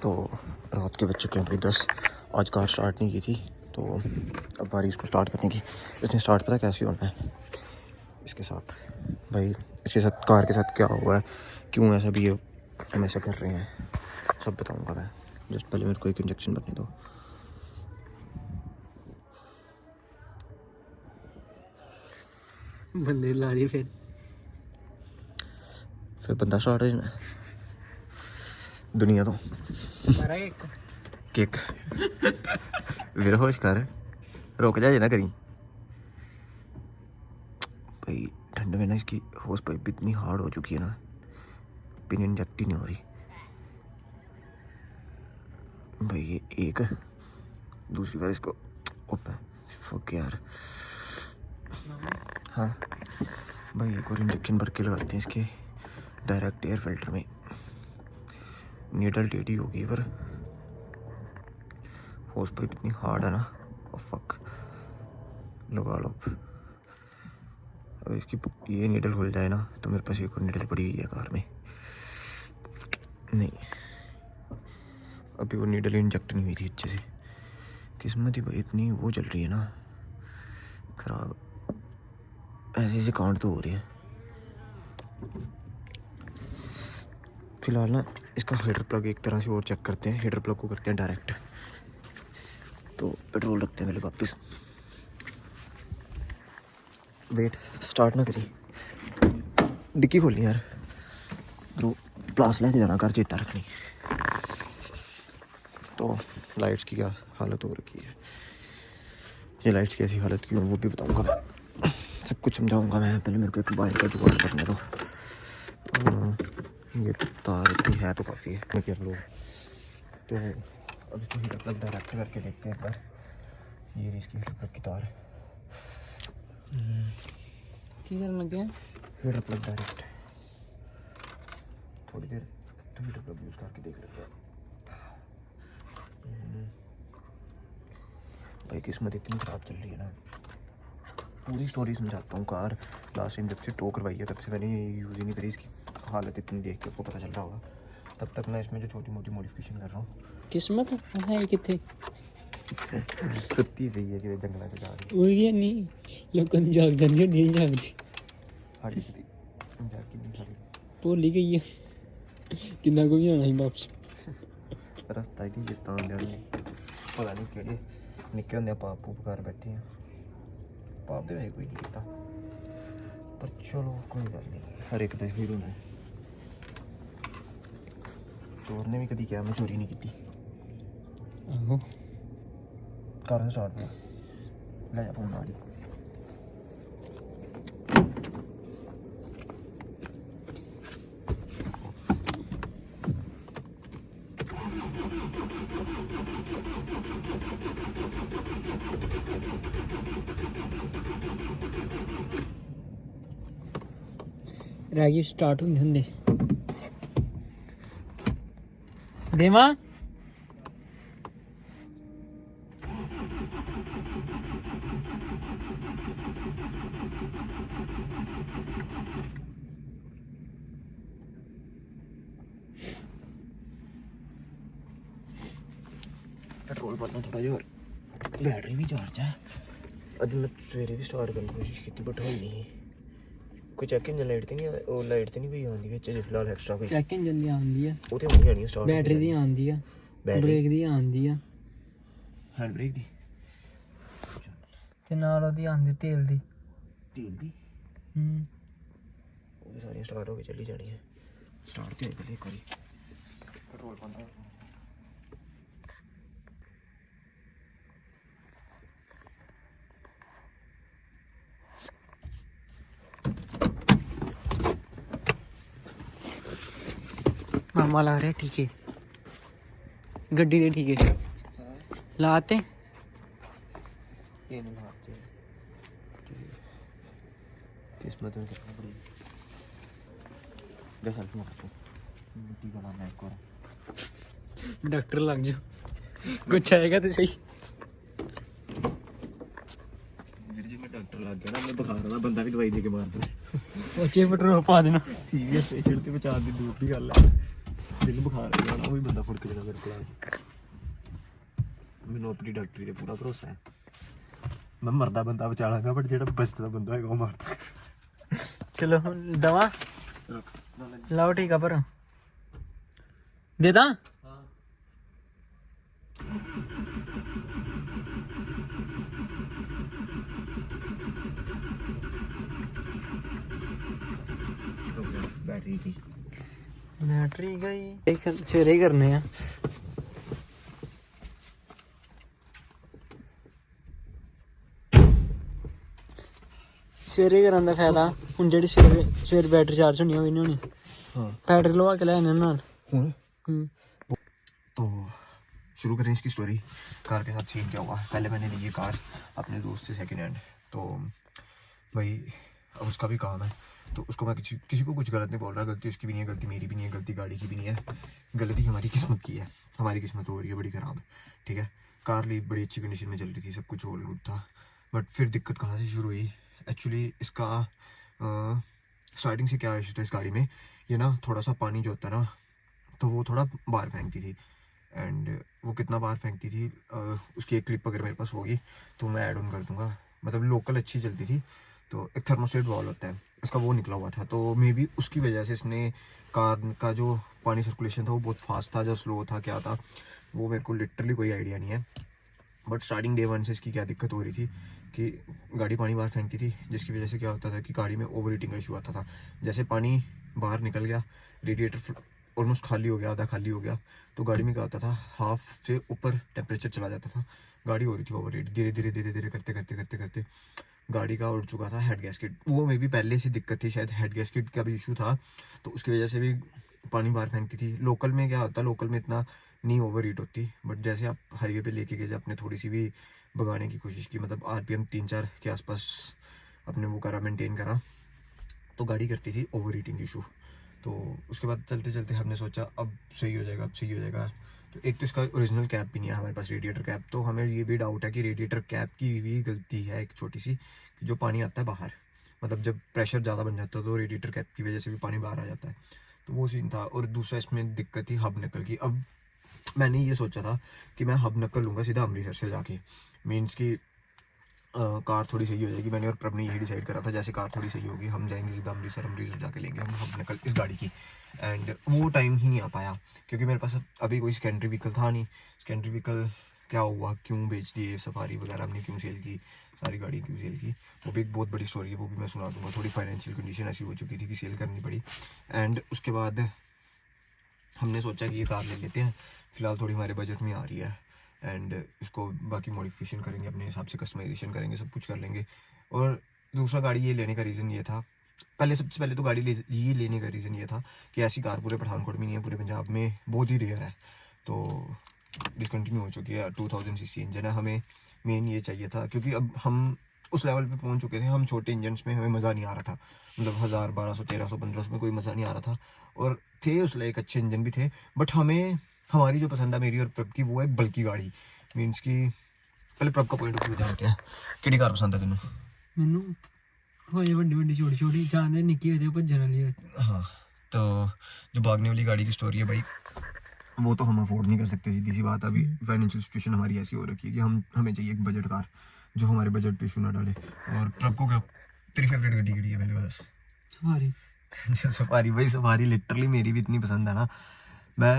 तो रात के बज चुके हैं भाई 10। आज कार स्टार्ट नहीं की थी तो अब बारी इसको स्टार्ट करने की। इसने स्टार्ट पता कैसे होना है इसके साथ भाई, इसके साथ कार के साथ क्या हुआ है, क्यों ऐसा भी हम ऐसा कर रहे हैं, सब बताऊंगा मैं। जस्ट पहले मेरे को एक इंजेक्शन बनने दो। बंदे ला रही फिर बंदा स्टार्ट हो जाना दुनिया तो केक मेरा होश कर, रुक जा ना करी भाई। ठंड में ना इसकी होश पाइप इतनी हार्ड हो चुकी है ना, पिन इंजेक्ट ही नहीं हो रही भाई। ये एक दूसरी बार इसको ओपन फक यार। हाँ भाई एक और इंजेक्शन भर के लगाते हैं इसके डायरेक्ट एयर फिल्टर में। नीडल टेढ़ी होगी पर होस पाइप इतनी हार्ड है ना, ओ फक लगा लो। अगर इसकी ये नीडल खुल जाए ना तो मेरे पास एक और नीडल पड़ी हुई है कार में। नहीं अभी वो नीडल इंजेक्ट नहीं हुई थी अच्छे से, किस्मत ही भाई इतनी वो चल रही है ना खराब। ऐसे ऐसे काउंट तो हो रही है। फिलहाल ना इसका हीटर प्लग एक तरह से और चेक करते हैं। हीटर प्लग को करते हैं डायरेक्ट, तो पेट्रोल रखते हैं पहले वापस। वेट स्टार्ट ना करी, डिक्की खोलनी यार, तो प्लास लेके जाना कर चेता रखनी। तो लाइट्स की क्या हालत हो रखी है, ये लाइट्स की ऐसी हालत क्यों वो भी बताऊंगा मैं, सब कुछ समझाऊंगा मैं। पहले मेरे को एक बाइक का जुगाड़ करने दो। ये तार इतनी है तो काफ़ी है, मैं कर लूँ। तो अब इसको हीटर प्लग डायरेक्ट करके देखते हैं एक बार। ये रही इसकी हीटर प्लग की तार, किधर लग गया हीटर प्लग डायरेक्ट। थोड़ी देर तो हीटर प्लग यूज़ करके देख लेते हैं। भाई किस्मत इतनी ख़राब चल रही है ना, पूरी स्टोरी समझाता हूँ। कार लास्ट टाइम जब से टो करवाई है तब से मैंने यूज़ ही नहीं करी। इसकी हालत इतनी देख के आपको पता चल रहा होगा। तब तक मैं इसमें जो छोटी मोटी मॉडिफिकेशन कर रहा हूँ। किस्मत है कितने सुत्ती पई है कि जंगलों से जा रही ਉਹ ਹੀ ਨਹੀਂ ਲੋਕਾਂ ਦੀ ਜਾਗ ਜਾਂਦੀ ਹੁੰਦੀ ਨਹੀਂ ਜਾਗਦੀ साड़ी की जाके नहीं साड़ी ਭੁੱਲ ਹੀ ਗਈ ਆ ਕਿੰਨਾ ਕੁ ਵੀ ਆਣਾ ਸੀ ਵਾਪਸ रस्ता ही नहीं जितना आंदे ने पता नहीं केड़े निक्के होंदे पाप पूप कर बैठे हैं। पाप दे कोई नहीं कीता पर चलो कोई गल नहीं, हर एक दा फिर होना है। चोर ने भी कभी क्या मैं चोरी नहीं की। ਆਹੋ कर स्टार्ट में ले जा फोन गाड़ी। ਰਾਗੀ ਸਟਾਰਟ ਹੁੰਦੇ ਹੁੰਦੇ ਦੇਵਾ पेट्रोल भरना थोड़ा जिहा, बैटरी भी चार्ज है। अज मैं सवेरे भी स्टार्ट करने की कोशिश की बट होई नहीं। कोई चेक इंजन लाइट तो नहीं, वो लाइट तो नहीं कोई आती बिच फिलहाल एक्स्ट्रा कोई ਚੈੱਕ ਇੰਜਨ ਦੀ ਆਉਂਦੀ ਆ, वो तो होनी आनी स्टार्ट ਬੈਟਰੀ ਦੀ ਆਉਂਦੀ ਆ, ਬ੍ਰੇਕ ਦੀ ਆਉਂਦੀ ਆ हैंड ब्रेक दी ਤੇ ਨਾਲ ਉਹਦੀ ਆਉਂਦੀ ਤੇਲ ਦੀ। तेल दी वो सारी स्टार्ट हो के चली जानी है। स्टार्ट तो पहले एक बारी पेट्रोल पाना। ਮਾਮਾ ਲਾ ਰਿਹਾ ਟੀਕੇ, ਗੱਡੀ ਦੇ ਟੀਕੇ ਲਾਤੇ। ये नहीं लाते किस्मत में कितना बड़ी दे सेल्फी मारते मिट्टी का नाम है एक और डॉक्टर लग जाओ, कुछ आएगा तो सही। मेरे जी में डॉक्टर लग गया ना, मैं बुखार वाला बंदा भी दवाई दे के मार दूं। बच्चे पेट्रोल पा देना। सीरियस पेशेंट ते बचा दी दूर दी गल है। दिल बुखार है जाना वो भी बंदा फुड़ के जाना मेरे को मैनू अपनी डॉक्टरी ते पूरा भरोसा है मैं मरदा बंदा बचा लांगा बट जेह्ड़ा बचदा बंदा होएगा वो मारदा चलो दवा लाओ टीका पर दे दा बैटरी थी बैटरी गई एक सवेरे ही करने आ सवेरे ਕਰਨ ਦਾ ਫਾਇਦਾ ਹੁਣ ਜਿਹੜੀ ਸਵੇਰੇ बैटरी चार्ज होनी होगी नहीं होनी हाँ बैटरी लवा के लेने नाल तो शुरू करें इसकी स्टोरी कार के साथ सीन क्या हुआ पहले मैंने ली ये कार अपने दोस्त से सेकंड हैंड तो भाई अब उसका भी काम है तो उसको मैं किसी को कुछ गलत नहीं बोल रहा गलती उसकी भी नहीं है गलती मेरी भी नहीं है गलती गाड़ी की भी नहीं है गलती हमारी किस्मत की है हमारी किस्मत हो रही है बड़ी ख़राब ठीक है कार ली बड़ी अच्छी कंडीशन में चल रही थी सब कुछ ऑल गुड था बट फिर दिक्कत कहाँ से शुरू हुई एक्चुअली इसका स्टार्टिंग से क्या इशू था इस गाड़ी में ये ना थोड़ा सा पानी जो होता है ना तो वो थोड़ा बाहर फेंकती थी एंड वो कितना बाहर फेंकती थी उसकी एक क्लिप अगर मेरे पास होगी तो मैं ऐड ऑन कर दूंगा मतलब लोकल अच्छी चलती थी तो एक थर्मोस्टेट वॉल होता है इसका वो निकला हुआ था तो मे बी उसकी वजह से इसने कार का जो पानी सर्कुलेशन था वो बहुत फास्ट था जो स्लो था क्या था वो मेरे को लिटरली कोई आइडिया नहीं है बट स्टार्टिंग डे 1 से इसकी क्या दिक्कत हो रही थी कि गाड़ी पानी बाहर फेंकती थी जिसकी वजह से क्या होता था कि गाड़ी में ओवर हीटिंग का इशू आता था जैसे पानी बाहर निकल गया रेडिएटर ऑलमोस्ट खाली हो गया आधा खाली हो गया तो गाड़ी में क्या होता था हाफ से ऊपर टेम्परेचर चला जाता था गाड़ी हो रही थी ओवर हीट धीरे धीरे धीरे धीरे करते करते करते करते गाड़ी का उड़ चुका था हेड गैस्केट वो मे भी पहले से दिक्कत थी शायद हेड गैस्केट का भी इशू था तो उसकी वजह से भी पानी बाहर फेंकती थी लोकल में क्या होता लोकल में इतना नहीं ओवर हीट होती बट जैसे आप हाईवे पे लेके गए अपने थोड़ी सी भी भगाने की कोशिश की मतलब RPM 3-4 के आसपास अपने वो करा मेंटेन करा तो गाड़ी करती थी ओवर हीटिंग इशू तो उसके बाद चलते चलते हमने सोचा अब सही हो जाएगा तो एक तो इसका ओरिजिनल कैप भी नहीं है हमारे पास रेडिएटर कैप तो हमें ये भी डाउट है कि रेडिएटर कैप की भी गलती है एक छोटी सी कि जो पानी आता है बाहर मतलब जब प्रेशर ज़्यादा बन जाता है तो रेडिएटर कैप की वजह से भी पानी बाहर आ जाता है तो वो सीन था और दूसरा इसमें दिक्कत थी हब नकल की अब मैंने ये सोचा था कि मैं हब नकल लूँगा सीधा अमृतसर से जाके मीन्स की कार थोड़ी सही हो जाएगी मैंने और प्रभ ने यही डिसाइड करा था जैसे कार थोड़ी सही होगी हम जाएंगे सीधा अमृतसर जाके लेंगे हम हब नकल इस गाड़ी की एंड वो टाइम ही नहीं आ पाया क्योंकि मेरे पास अभी कोई सेकेंडरी व्हीकल था नहीं सेकेंडरी व्हीकल क्या हुआ क्यों बेच दिए सफारी वगैरह हमने क्यों सेल की सारी गाड़ी क्यों सेल की वो भी एक बहुत बड़ी स्टोरी है वो भी मैं सुना दूंगा थोड़ी फाइनेंशियल कंडीशन ऐसी हो चुकी थी कि सेल करनी पड़ी एंड उसके बाद हमने सोचा कि ये कार ले लेते हैं फ़िलहाल थोड़ी हमारे बजट में आ रही है एंड इसको बाकी मॉडिफिकेशन करेंगे अपने हिसाब से कस्टमाइजेशन करेंगे सब कुछ कर लेंगे और दूसरा गाड़ी ये लेने का रीज़न ये था सबसे पहले तो गाड़ी ये लेने का रीज़न ये था कि ऐसी कार पूरे पठानकोट में नहीं है पूरे पंजाब में बहुत ही रेयर है तो डिसकंटिन्यू हो चुकी है 2000 cc इंजन है हमें मेन ये चाहिए था क्योंकि अब हम उस लेवल पे पहुंच चुके थे हम छोटे इंजन्स में हमें मज़ा नहीं आ रहा था मतलब 1000 1200 1300 1500 में कोई मज़ा नहीं आ रहा था और थे उस लायक अच्छे इंजन भी थे बट हमें हमारी जो पसंद है मेरी और प्रभ की वो है बल्कि गाड़ी मीन्स की पहले प्रभ का पॉइंट ऑफ व्यू जानते हैं किहड़ी कार पसंद है तेनों मैनू होए वड्डी वड्डी छोटी छोटी जाने निक्की होए भज्जन वाली हाँ तो जो भागने वाली गाड़ी की स्टोरी है भाई वो तो हम अफोर्ड नहीं कर सकते सीधी सी बात अभी फाइनेंशियल सिचुएशन हमारी ऐसी हो रखी है कि हमें चाहिए एक बजट कार जो हमारे बजट पे इशू ना डाले और प्रभ को क्या तेरी फेवरेट गाड़ी किहड़ी है पहले बस सफारी सफारी भाई सफारी लिटरली मेरी भी इतनी पसंद है ना मैं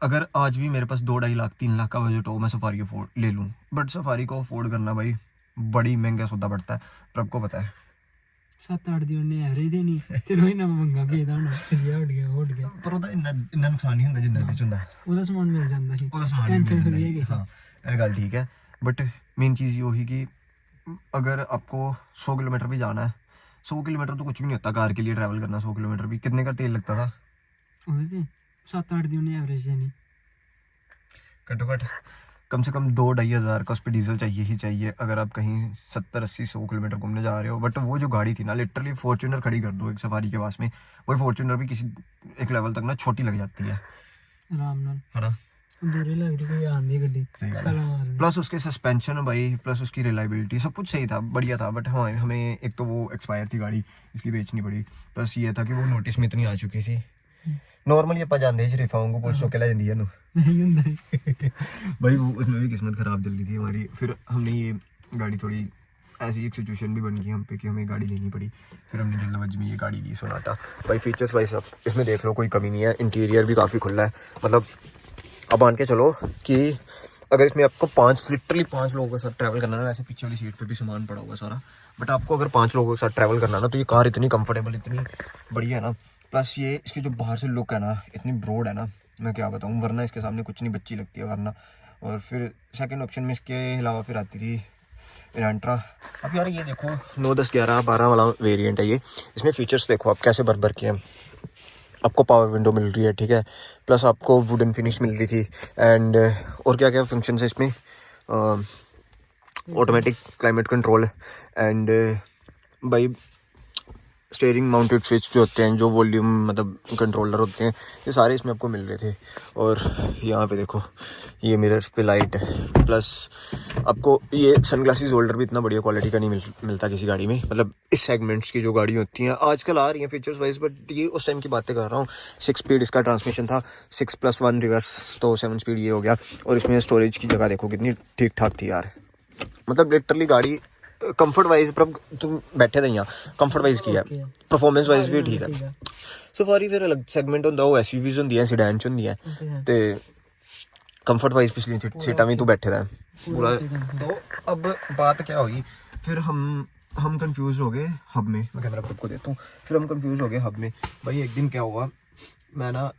अगर आज भी मेरे पास 2-2.5 लाख 3 लाख का बजट हो मैं सफारी अफोर्ड ले लूँ बट सफारी को अफोर्ड करना भाई बड़ी महंगा सौदा पड़ता है प्रभ को पता है 7-8 ਦੀ ਉਹਨੇ ਐਵਰੇਜ ਦੇਣੀ ਤੇ ਰੋਈ ਨਾ ਮੰਗਾ ਭੇਜਦਾ ਹੁਣ ਉੱਡ ਗਿਆ ਪਰ ਉਹਦਾ ਇੰਨਾ ਨੁਕਸਾਨ ਨਹੀਂ ਹੁੰਦਾ ਜਿੰਨਾ ਵਿੱਚ ਹੁੰਦਾ ਉਹਦਾ ਸਮਾਨ ਮਿਲ ਜਾਂਦਾ ਸੀ ਉਹਦਾ ਸਮਾਨ टेंशन फ्री है हाँ ये गल ठीक है बट मेन चीज़ ये हुई कि अगर आपको 100 किलोमीटर भी जाना है 100 किलोमीटर तो कुछ भी नहीं होता कार के लिए ट्रैवल करना 100 किलोमीटर भी कितने का तेल लगता था ਉਹਦੇ ਤੇ 7-8 ਦੀ ਉਹਨੇ ਐਵਰੇਜ ਦੇਣੀ घट्टो घट कम से कम 2-2.5 हज़ार का उस पर डीजल चाहिए ही चाहिए अगर आप कहीं 70-80-100 किलोमीटर घूमने जा रहे हो बट वो जो गाड़ी थी ना लिटरली फॉर्च्यूनर खड़ी कर दो एक सफारी के पास में वही फॉर्च्यूनर भी किसी एक लेवल तक ना छोटी लग जाती है आराम नाल है ना दूरी लगती कोई आंदी गड्डी प्लस उसके सस्पेंशन भाई प्लस उसकी रिलायबिलिटी सब कुछ सही था बढ़िया था बट हमें एक तो वो एक्सपायर थी गाड़ी इसलिए बेचनी पड़ी प्लस ये था कि वो नोटिस में इतनी आ चुकी थी नॉर्मली ਆਪਾਂ ਜਾਂਦੇ ही शरीफा को पुलिस चौके ले जाती है नहीं ਹੁੰਦਾ भाई वो उसमें भी किस्मत ख़राब चल रही थी हमारी। फिर हमने ये गाड़ी थोड़ी ऐसी एक सिचुएशन भी बन गई हम पे कि हमें गाड़ी लेनी पड़ी। फिर हमने जल्दबाजी में ये गाड़ी ली सोनाटा। भाई फीचर्स वाइज सब इसमें देख लो, कोई कमी नहीं है। इंटीरियर भी काफ़ी खुला है, मतलब अब मान के चलो कि अगर इसमें आपको लिटरली 5 लोगों के साथ ट्रैवल करना है ना, वैसे पीछे वाली सीट पे भी सामान पड़ा हुआ है सारा, बट आपको अगर 5 लोगों के साथ ट्रैवल करना है ना, तो ये कार इतनी कंफर्टेबल, इतनी बढ़िया है ना। प्लस ये इसकी जो बाहर से लुक है ना, इतनी ब्रॉड है ना, मैं क्या बताऊँ, वरना इसके सामने कुछ नहीं बच्ची लगती है वरना। और फिर सेकंड ऑप्शन में इसके अलावा फिर आती थी इलांट्रा। अब यार ये देखो 9, 10, 11, 12 वाला वेरिएंट है ये। इसमें फीचर्स देखो आप कैसे भर के हैं। आपको पावर विंडो मिल रही है, ठीक है, प्लस आपको वुडन फिनिश मिल रही थी। एंड और क्या क्या फंक्शन है इसमें, ऑटोमेटिक क्लाइमेट कंट्रोल एंड भाई स्टीयरिंग माउंटेड स्विच जो होते हैं, जो वॉल्यूम मतलब कंट्रोलर होते हैं, ये सारे इसमें आपको मिल रहे थे। और यहाँ पे देखो ये मिरर्स पे लाइट है, प्लस आपको ये सनग्लासेस होल्डर भी इतना बढ़िया क्वालिटी का नहीं मिलता किसी गाड़ी में, मतलब इस सेगमेंट्स की जो गाड़ी होती हैं आजकल आ रही हैं फीचर्स वाइज, बट ये उस टाइम की बातें कर रहा हूँ। 6 स्पीड इसका ट्रांसमिशन था, 6+1 रिवर्स, तो 7 स्पीड ये हो गया। और इसमें स्टोरेज की जगह देखो कितनी ठीक ठाक थी यार, मतलब लिटरली गाड़ी कंफर्ट वाइज पर तुम बैठे थे यहाँ, कंफर्ट वाइज की है, परफॉर्मेंस वाइज भी ठीक है। सफारी फिर अलग सैगमेंट होंदा, वो एसयूवीज होंदी है, सीडैन च होंदी है, ते कंफर्ट वाइज पिछली सीटा भी तू बैठे दा पूरा। तो अब बात क्या हुई, फिर हम कंफ्यूज हो गए हब में। मैं कैमरा आपको देता हूँ। फिर हम कंफ्यूज हो गए हब में। भाई एक दिन क्या हुआ, मैं ना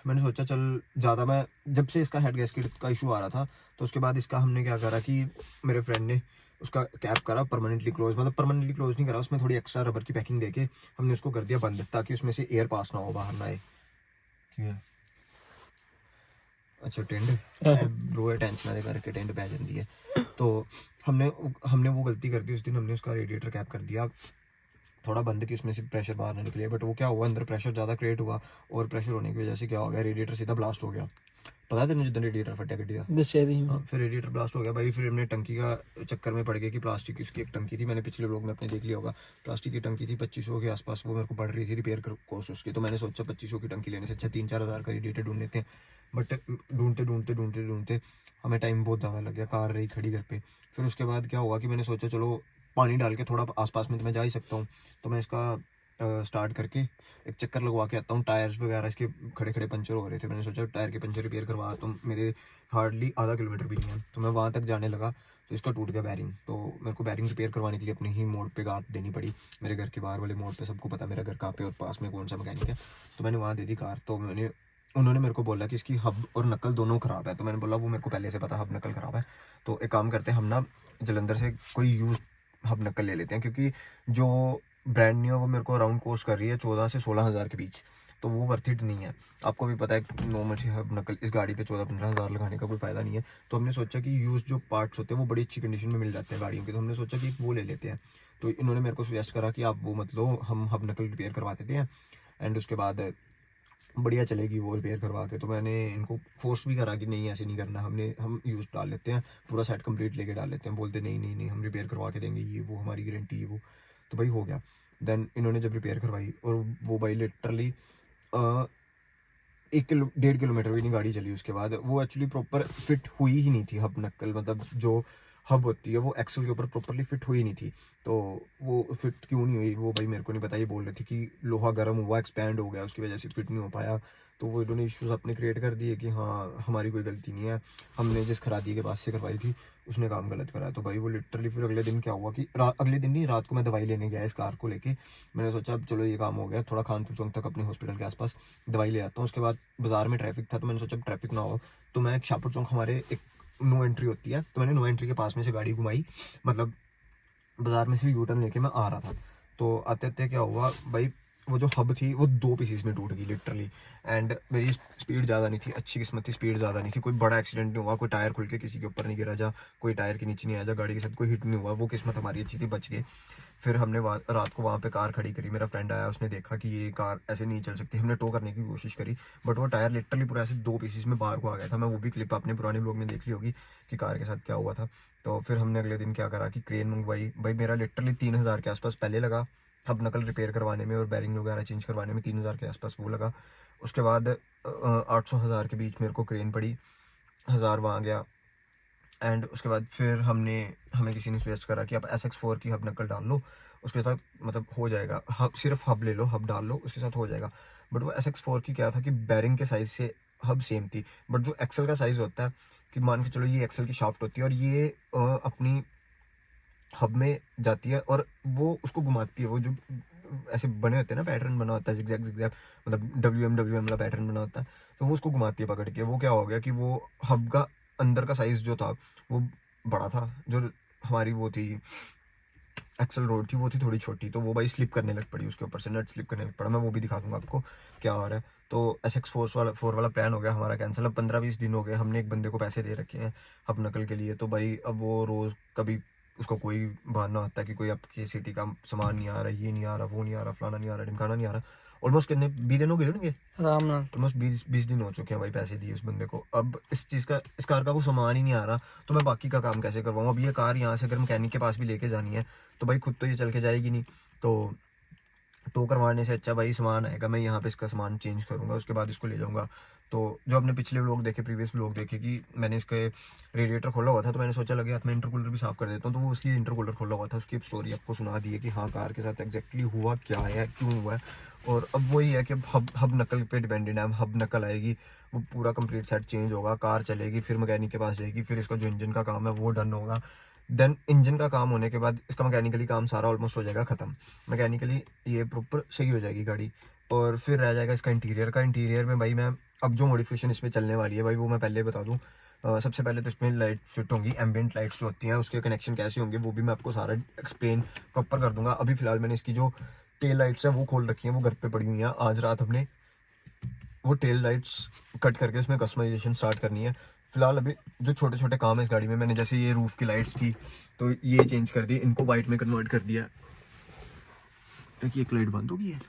मैंने सोचा चल ज़्यादा, मैं जब से इसका हेड गैस्केट का इशू आ रहा था, तो उसके बाद इसका हमने क्या करा कि मेरे फ्रेंड ने उसका कैप करा परमानेंटली क्लोज, मतलब परमानेंटली क्लोज नहीं करा, उसमें थोड़ी एक्स्ट्रा रबर की पैकिंग देके हमने उसको कर दिया बंद, ताकि उसमें से एयर पास ना हो, बाहर ना आए। ठीक है, अच्छा टेंड ब्रो टेंशन करके टेंड पै जाती है। तो हमने वो गलती कर दी उस दिन, हमने उसका रेडिएटर कैप कर दिया थोड़ा बंद की, उसमें से प्रेशर बाहर ना निकले। बट वो क्या हुआ, अंदर प्रेशर ज़्यादा क्रिएट हुआ, और प्रेशर होने की वजह से क्या हो गया, रेडिएटर सीधा ब्लास्ट हो गया। पता है तेरे जितना रेडिएटर फटा गड्डी का, फिर रेडिएटर ब्लास्ट हो गया भाई। फिर हमने टंकी का चक्कर में पड़ गया कि प्लास्टिक की उसकी एक टंकी थी, मैंने पिछले लोग में अपने देख लिया होगा, प्लास्टिक की टंकी थी 2500 के आसपास, वो मेरे को पड़ रही थी रिपेयर कॉस्ट उसकी। तो मैंने सोचा 2500 की टंकी लेने से अच्छा 3-4 हज़ार का रेडिएटर ढूंढ लेते हैं। बट ढूंढते हमें टाइम बहुत ज़्यादा लग गया, कार रही खड़ी घर पे। फिर उसके बाद क्या हुआ कि मैंने सोचा चलो पानी डाल के थोड़ा आसपास में तो मैं जा ही सकता हूँ, तो मैं इसका स्टार्ट करके एक चक्कर लगवा के आता हूँ। टायर्स वगैरह इसके खड़े पंचर हो रहे थे, मैंने सोचा टायर के पंचर रिपेयर करवा आता हूँ। मेरे हार्डली आधा किलोमीटर भी नहीं है, तो मैं वहाँ तक जाने लगा तो इसका टूट गया बैरिंग। तो मेरे को बैरिंग रिपेयर करवाने के लिए अपने ही मोड़ पे गार्ड देनी पड़ी, मेरे घर के बाहर वाले मोड़ पे। सबको पता मेरा घर कहाँ पे और पास में कौन सा मैकेनिक है, तो मैंने वहाँ दे दी कार। तो उन्होंने मेरे को बोला कि इसकी हब और नकल दोनों ख़राब है। तो मैंने बोला वो मेरे को पहले से पता, हब नकल ख़राब है, तो एक काम करते हैं हम ना जलंधर से कोई यूज हब नकल ले लेते हैं, क्योंकि जो ब्रांड न्यू है वो मेरे को अराउंड कॉस्ट कर रही है 14 से 16 हज़ार के बीच, तो वो वर्थ इट नहीं है। आपको भी पता है नॉर्मल सी हब नकल इस गाड़ी पे 14-15 हज़ार लगाने का कोई फ़ायदा नहीं है। तो हमने सोचा कि यूज़ जो पार्ट्स होते हैं वो बड़ी अच्छी कंडीशन में मिल जाते हैं गाड़ियों के, तो हमने सोचा कि वो ले लेते हैं। तो इन्होंने मेरे को सजेस्ट करा कि आप वो मत लो, हम हब नकल रिपेयर करवा देते हैं, एंड उसके बाद बढ़िया चलेगी वो रिपेयर करवा के। तो मैंने इनको फोर्स भी करा कि नहीं ऐसे नहीं करना, हम यूज़ डाल लेते हैं, पूरा सेट कंप्लीट लेके डाल लेते हैं। बोलते नहीं हम रिपेयर करवा के देंगे, ये वो हमारी गारंटी है वो। तो भाई हो गया। देन इन्होंने जब रिपेयर करवाई, और वो भाई लिटरली 1-1.5 किलोमीटर भी नहीं गाड़ी चली उसके बाद। वो एक्चुअली प्रॉपर फिट हुई ही नहीं थी हब नक्कल, मतलब जो हब होती है वो एक्सल के ऊपर प्रॉपरली फिट हुई नहीं थी। तो वो फिट क्यों नहीं हुई वो भाई मेरे को नहीं पता। ये बोल रहे थे कि लोहा गर्म हुआ, एक्सपैंड हो गया, उसकी वजह से फिट नहीं हो पाया। तो वो इन्होंने इश्यूज़ अपने क्रिएट कर दिए कि हाँ हमारी कोई गलती नहीं है, हमने जिस खरादी के पास से करवाई थी उसने काम गलत करा। तो भाई वो लिटरली फिर अगले दिन क्या हुआ कि अगले दिन नहीं, रात को मैं दवाई लेने गया इस कार को लेके। मैंने सोचा अब चलो ये काम हो गया, थोड़ा खानपुर चौक तक अपने हॉस्पिटल के आसपास दवाई ले आता हूँ। उसके बाद बाजार में ट्रैफिक था, तो मैंने सोचा ट्रैफिक ना हो, तो मैं शाहपुर चौक, हमारे एक नो एंट्री होती है, तो मैंने नो एंट्री के पास में से गाड़ी घुमाई, मतलब बाजार में से यू टर्न लेके मैं आ रहा था। तो आते आते क्या हुआ भाई, वो जो हब थी वो 2 पीसेस में टूट गई लिटरली। एंड मेरी स्पीड ज़्यादा नहीं थी, अच्छी किस्मत थी, स्पीड ज़्यादा नहीं थी, कोई बड़ा एक्सीडेंट नहीं हुआ, कोई टायर खुल के किसी के ऊपर नहीं गिरा, जा कोई टायर के नीचे नहीं आया, जा गाड़ी के साथ कोई हिट नहीं हुआ, वो किस्मत हमारी अच्छी थी, बच गए। फिर हमने रात को वहाँ पे कार खड़ी करी, मेरा फ्रेंड आया, उसने देखा कि ये कार ऐसे नहीं चल सकती, हमने टो करने की कोशिश करी, बट वो टायर लिटरली पूरा ऐसे 2 पीसेस में बाहर को आ गया था। मैं वो भी क्लिप अपने पुराने ब्लॉग में देख ली होगी कि कार के साथ क्या हुआ था। तो फिर हमने अगले दिन क्या करा कि क्रेन मंगवाई। भाई मेरा लिटरली 3,000 के आसपास पहले लगा हब नकल रिपेयर करवाने में, और बैरिंग वगैरह चेंज करवाने में 3,000 के आसपास वो लगा। उसके बाद 800-1000 के बीच मेरे को क्रेन पड़ी, 1000 वहाँ गया। एंड उसके बाद फिर हमें किसी ने सजेस्ट करा कि आप SX4 की हब नकल डाल लो, उसके साथ मतलब हो जाएगा, हब सिर्फ हब ले लो, हब डाल लो, उसके साथ हो जाएगा। बट वो SX4 की क्या था कि बैरिंग के साइज़ से हब सेम थी, बट जो एक्सल का साइज़ होता है कि मान के चलो ये एक्सल की शाफ्ट होती है और ये अपनी हब में जाती है और वो उसको घुमाती है, वो जो ऐसे बने होते हैं ना, पैटर्न बना होता है जिगजैग जिगजैग, मतलब WM वाला पैटर्न बना होता है, तो वो उसको घुमाती है पकड़ के। वो क्या हो गया कि वो हब का अंदर का साइज़ जो था वो बड़ा था, जो हमारी वो थी एक्सल रोड थी वो थी थोड़ी छोटी, तो वो भाई स्लिप करने लग पड़ी, उसके ऊपर से नट स्लिप करने लग पड़ा। मैं वो भी दिखा दूंगा आपको क्या हो रहा है। तो SX4 वाला प्लान हो गया हमारा कैंसिल। अब 15-20 दिन हो गए, हमने एक बंदे को पैसे दे रखे हैं हब नकल के लिए, तो भाई अब वो रोज़ कभी उसको कोई बहाना होता है कि कोई आपकी सिटी का सामान नहीं आ रहा, ये नहीं आ रहा, वो नहीं आ रहा, फलाना नहीं आ रहा, ढिमकाना नहीं आ रहा। ऑलमोस्ट कितने 20 दिन हो गए होंगे, आराम नाल। ऑलमोस्ट 20 दिन हो चुके हैं भाई पैसे दिए उस बंदे को। अब इस कार का वो सामान ही नहीं आ रहा, तो मैं बाकी का काम कैसे करवाऊँ। अब ये कार यहाँ से अगर मैकेनिक के पास भी लेके जानी है तो भाई खुद तो ये चल के जाएगी नहीं, तो टो करवाने से अच्छा भाई सामान आएगा, मैं यहाँ पे इसका सामान चेंज करूँगा, उसके बाद इसको ले जाऊँगा। तो जो आपने पिछले व्लॉग देखे, प्रीवियस व्लॉग देखे कि मैंने इसके रेडिएटर खोला हुआ था, तो मैंने सोचा लगे हाथ में इंटरकूलर भी साफ़ कर देता हूँ, तो वो उसकी इंटरकूलर खोला हुआ था, उसकी स्टोरी आपको सुना दी है कि हाँ कार के साथ एग्जैक्टली हुआ क्या है, क्यों हुआ है। और अब वही है कि हब नकल पे डिपेंडेंट है, हब नकल आएगी, वो पूरा कंप्लीट सेट चेंज होगा, कार चलेगी, फिर मैकेनिक के पास जाएगी, फिर इसका जो इंजन का काम है वो डन होगा। देन इंजन का काम होने के बाद इसका मैकेनिकली काम सारा ऑलमोस्ट हो जाएगा ख़त्म, मैकेनिकली ये प्रॉपर सही हो जाएगी गाड़ी। और फिर रह जाएगा इसका इंटीरियर में भाई मैं अब जो मॉडिफिकेशन इसमें चलने वाली है भाई वो मैं पहले बता दूँ। सबसे पहले तो इसमें लाइट फिट होंगी, एम्बियंट लाइट्स जो होती हैं उसके कनेक्शन कैसे होंगे वो भी मैं आपको सारा एक्सप्लेन प्रॉपर कर दूंगा। अभी फिलहाल मैंने इसकी जो टेल लाइट्स हैं वो खोल रखी हैं, वो घर पे पड़ी हुई हैं। आज रात हमने वो टेल लाइट्स कट करके उसमें कस्टमाइजेशन स्टार्ट करनी है। फिलहाल अभी जो छोटे छोटे काम है इस गाड़ी में, मैंने जैसे ये रूफ की लाइट्स थी तो ये चेंज कर दी, इनको वाइट में कन्वर्ट कर दिया। कि एक लाइट बंद होगी है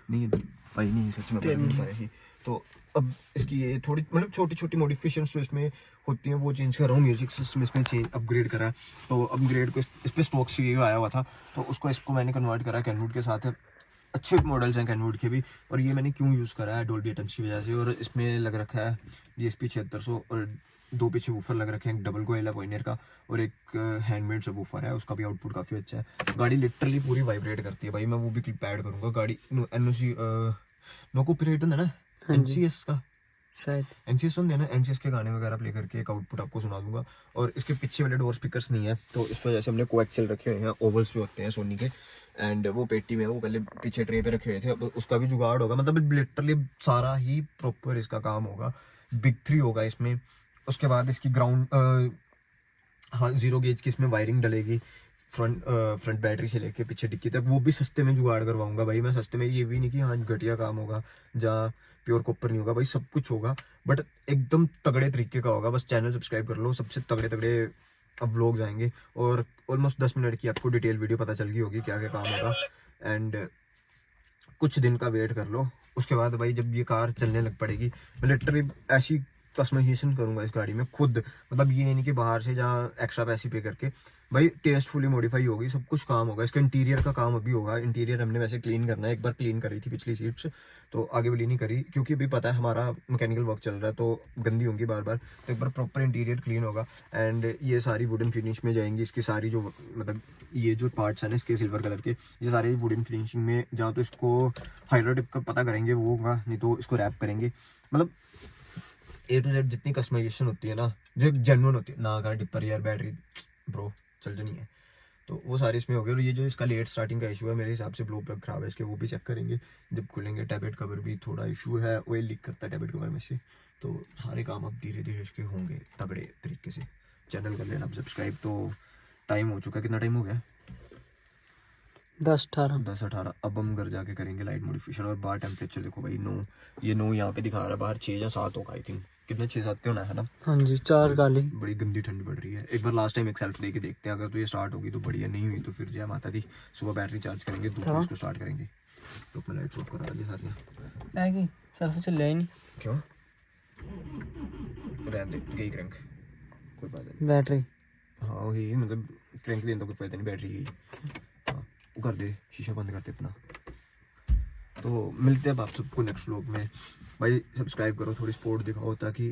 नहीं है भाई, नहीं सच में बंद नहीं पाया ही। तो अब इसकी ये थोड़ी मतलब छोटी छोटी मॉडिफिकेशन जो इसमें होती हैं वो चेंज कर रहा हूँ। म्यूजिक सिस्टम इसमें अपग्रेड करा है, तो अपग्रेड को इस पर स्टॉक से आया हुआ था, तो इसको मैंने कन्वर्ट करा कैनवुड के साथ। अच्छे मॉडल्स हैं कैनवुड के भी, और ये मैंने क्यों यूज़ करा है डोल्बी एटम्स की वजह से। और इसमें लग रखा है DSP 7600 और 2 पीछे वूफर लग रखे हैं, एक डबल कोयल है पॉइंटर का और एक हैंडमेड सब वूफर है, उसका भी आउटपुट काफ़ी अच्छा है। गाड़ी लिटरली पूरी वाइब्रेट करती है भाई, मैं वो भी क्लिप ऐड करूँगा। गाड़ी NOC नो कॉपीराइट होता है ना NCS का, शायद NCS सुनते हैं ना, NCS के गाने वगैरह प्ले करके एक आउटपुट आपको सुना दूंगा। और इसके पीछे वाले डोर स्पीकर्स नहीं है, तो इस वजह से हमने कोएक्सियल रखे हुए हैं, ओवल्स जो होते हैं सोनी के, एंड वो पेटी में वो पहले पीछे ट्रे पे रखे हुए थे, अब उसका भी जुगाड़ होगा। मतलब लिटरली सारा ही प्रॉपर इसका काम होगा, बिग 3 होगा इसमें। उसके बाद इसकी ग्राउंड हाँ 0 गेज की इसमें वायरिंग डलेगी, फ्रंट बैटरी से लेके पीछे डिक्की तक, वो भी सस्ते में जुगाड़ करवाऊंगा भाई मैं। सस्ते में ये भी नहीं कि हाँ घटिया काम होगा जहाँ प्योर कॉपर नहीं होगा भाई, सब कुछ होगा बट एकदम तगड़े तरीके का होगा। बस चैनल सब्सक्राइब कर लो, सबसे तगड़े तगड़े अब व्लॉग्स आएंगे और ऑलमोस्ट 10 मिनट की आपको डिटेल वीडियो पता चल गई होगी क्या क्या काम होगा। एंड कुछ दिन का वेट कर लो, उसके बाद भाई जब ये कार चलने लग पड़ेगी मैं लिटरली ऐसी कस्टमाइजेशन करूंगा इस गाड़ी में खुद। मतलब ये नहीं कि बाहर से जहाँ एक्स्ट्रा पैसे पे करके, भाई टेस्टफुली मॉडिफाई होगी, सब कुछ काम होगा। इसका इंटीरियर का काम अभी होगा, इंटीरियर हमने वैसे क्लीन करना है, एक बार क्लीन करी थी पिछली सीट्स, तो आगे वाली नहीं करी क्योंकि अभी पता है हमारा मैकेनिकल वर्क चल रहा है तो गंदी होंगी बार बार, तो एक बार प्रॉपर इंटीरियर क्लीन होगा। एंड ये सारी वुडन फिनिश में जाएंगी, इसकी सारी जो मतलब ये जो पार्ट्स हैं ना इसके सिल्वर कलर के, ये सारे वुडन फिनिशिंग में, जहाँ तो इसको हाइड्रो टिप का पता करेंगे वो होगा, नहीं तो इसको रैप करेंगे। मतलब A to Z जितनी कस्टमाइजेशन होती है ना, जो जेन्युइन होती है ना, कार डिपर यार बैटरी ब्रो चल जो नहीं है, तो वो सारे इसमें हो गए। और ये जो इसका लेट स्टार्टिंग का इशू है, मेरे हिसाब से ब्लो प्लग खराब है इसके, वो भी चेक करेंगे जब खुलेंगे। टैबलेट कवर भी थोड़ा इशू है, ऑयल लीक करता है टैबलेट कवर में से, तो सारे काम अब धीरे धीरे इसके होंगे तगड़े तरीके से। चैनल कर लेना अब सब्सक्राइब। तो टाइम हो चुका है, कितना टाइम हो गया? 10-18। अब हम घर जाके करेंगे लाइट मॉडिफिकेशन। और बाहर टेम्परेचर देखो भाई 9, ये 9 यहाँ पे दिखा रहा है, बाहर 6 या 7 होगा आई थिंक, कितना 6-7 होना है ना। हाँ जी 4 काली। बड़ी गंदी ठंड पड़ रही है। एक बार लास्ट टाइम एक सेल्फ लेके देखते हैं, अगर तो ये स्टार्ट होगी तो बढ़िया, नहीं हुई तो फिर जय माता दी, सुबह बैटरी चार्ज करेंगे, दूसरा इसको स्टार्ट करेंगे। तो अपना लाइट ऑफ करा दिया साथ में, है कि सेल्फ चल ही नहीं, क्यों रहने दे, गई क्रैंक, कोई बात नहीं। बैटरी हाँ वही मतलब क्रैंक देने तो कोई फायदा नहीं, बैटरी ही। हाँ वो कर दे, शीशा बंद कर दे अपना। तो मिलते हैं आप सबको नेक्स्ट व्लॉग में। भाई सब्सक्राइब करो, थोड़ी सपोर्ट दिखाओ, ताकि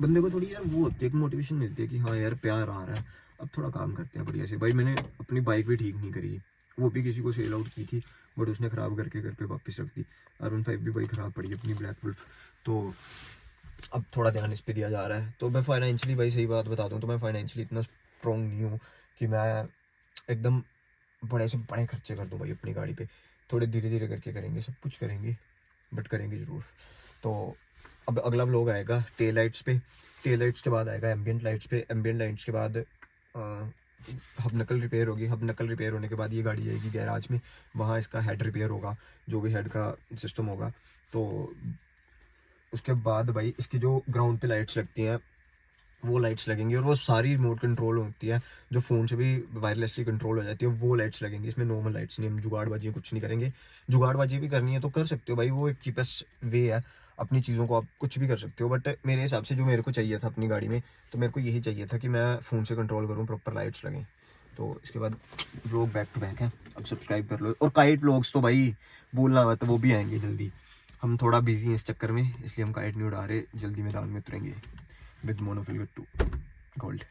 बंदे को थोड़ी यार वो होती है, एक मोटिवेशन मिलती है कि हाँ यार प्यार आ रहा है, अब थोड़ा काम करते हैं बढ़िया से। भाई मैंने अपनी बाइक भी ठीक नहीं करी, वो भी किसी को सेल आउट की थी, बट उसने ख़राब करके घर पे वापस रख दी। R15 भी भाई ख़राब पड़ी अपनी ब्लैक वुल्फ, तो अब थोड़ा ध्यान इस पे दिया जा रहा है। तो मैं फाइनेंशियली भाई सही बात बता दूँ तो मैं फाइनेंशियली इतना स्ट्रॉन्ग नहीं हूँ कि मैं एकदम बड़े से बड़े खर्चे कर दूँ भाई अपनी गाड़ी पे। थोड़े धीरे धीरे करके करेंगे, सब कुछ करेंगे, बट करेंगे ज़रूर। तो अब अगला व्लॉग आएगा टेल लाइट्स पे, टेल लाइट्स के बाद आएगा एम्बियंट लाइट्स पे, एम्बियंट लाइट्स के बाद हब नकल रिपेयर होगी, हब नकल रिपेयर होने के बाद ये गाड़ी जाएगी गैराज में, वहाँ इसका हेड रिपेयर होगा, जो भी हेड का सिस्टम होगा। तो उसके बाद भाई इसकी जो ग्राउंड पे लाइट्स लगती हैं वो लाइट्स लगेंगी, और वो सारी रिमोट कंट्रोल होती है, जो फ़ोन से भी वायरलेसली कंट्रोल हो जाती है, वो लाइट्स लगेंगी। इसमें नॉर्मल लाइट्स नहीं, हम जुगाड़बाजी कुछ नहीं करेंगे। जुगाड़बाजी भी करनी है तो कर सकते हो भाई, वो एक चीपेस्ट वे है, अपनी चीज़ों को आप कुछ भी कर सकते हो। बट मेरे हिसाब से जो मेरे को चाहिए था अपनी गाड़ी में, तो मेरे को यही चाहिए था कि मैं फ़ोन से कंट्रोल करूँ, प्रॉपर लाइट्स लगें। तो इसके बाद व्लॉग बैक टू बैक है, अब सब्सक्राइब कर लो। और काइट व्लॉग्स तो भाई बोलना मत, वो भी आएंगे जल्दी। हम थोड़ा बिजी हैं इस चक्कर में, इसलिए हम काइट नहीं उड़ा रहे, जल्दी मैदान में उतरेंगे विद मोनोफिल 2 गोल्ड।